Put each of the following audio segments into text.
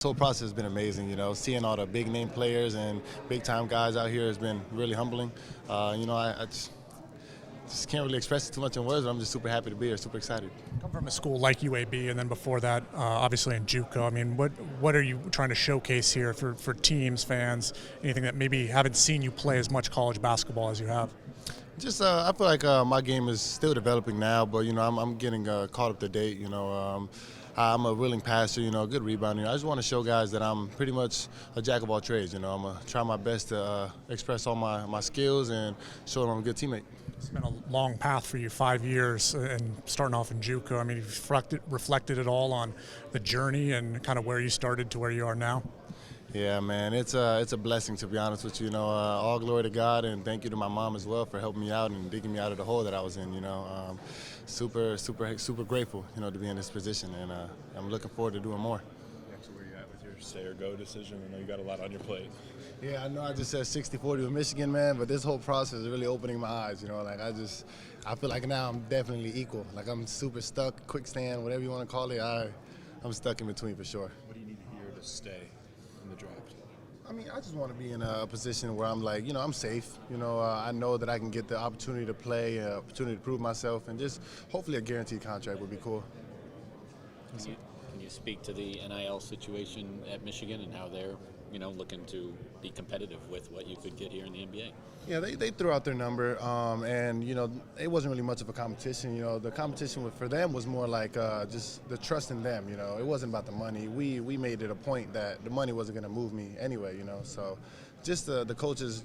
This whole process has been amazing, seeing all the big name players and big time guys out here has been really humbling. I just can't really express it too much in words, but I'm just super happy to be here, super excited. Come from a school like UAB, and then before that, obviously in JUCO. I mean, what are you trying to showcase here for teams, fans, anything that maybe haven't seen you play as much college basketball as you have? Just, I feel like my game is still developing now, but I'm getting caught up to date. I'm a willing passer, a good rebounder. I just want to show guys that I'm pretty much a jack of all trades. I'm gonna try my best to express all my skills and show them I'm a good teammate. It's been a long path for you, 5 years, and starting off in JUCO. I mean, you've reflected at all on the journey and kind of where you started to where you are now? Yeah, man, it's a blessing, to be honest with you. All glory to God, and thank you to my mom as well for helping me out and digging me out of the hole that I was in. Super grateful, to be in this position, and I'm looking forward to doing more. Yaxel, where you at with your stay or go decision? I know you got a lot on your plate. Yeah, I know I just said 60-40 with Michigan, man, but this whole process is really opening my eyes. I feel like now I'm definitely equal. Like I'm super stuck, quick stand, whatever you want to call it. I'm stuck in between for sure. What do you need to hear to stay in the draft? I mean, I just want to be in a position where I'm like, I'm safe. I know that I can get the opportunity to play, opportunity to prove myself, and just hopefully a guaranteed contract would be cool. Can you speak to the NIL situation at Michigan and how they're, looking to be competitive with what you could get here in the NBA? Yeah, they threw out their number, and it wasn't really much of a competition. The competition for them was more like just the trust in them. It wasn't about the money. We made it a point that the money wasn't going to move me anyway. So just the coaches,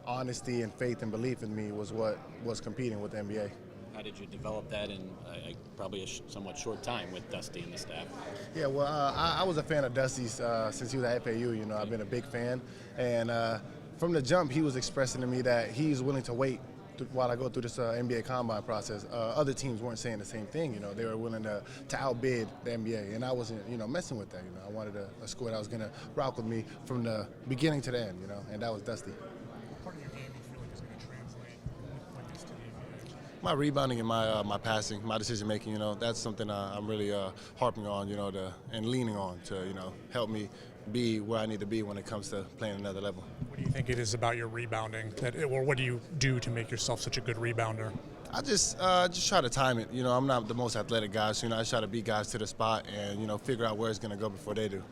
honesty and faith and belief in me was what was competing with the NBA. How did you develop that in probably a somewhat short time with Dusty and the staff? Yeah, well, I was a fan of Dusty's since he was at FAU. I've been a big fan, and from the jump, he was expressing to me that he's willing to wait while I go through this NBA combine process. Other teams weren't saying the same thing. They were willing to outbid the NBA, and I wasn't, messing with that. I wanted a school that was going to rock with me from the beginning to the end. And that was Dusty. What part of your game do you feel like is going to translate like this to the NBA? My rebounding and my passing, my decision making, that's something I'm really harping on, and leaning on to, help me be where I need to be when it comes to playing another level. What do you think it is about your rebounding, or what do you do to make yourself such a good rebounder? I just try to time it. I'm not the most athletic guy, so I try to beat guys to the spot and figure out where it's going to go before they do.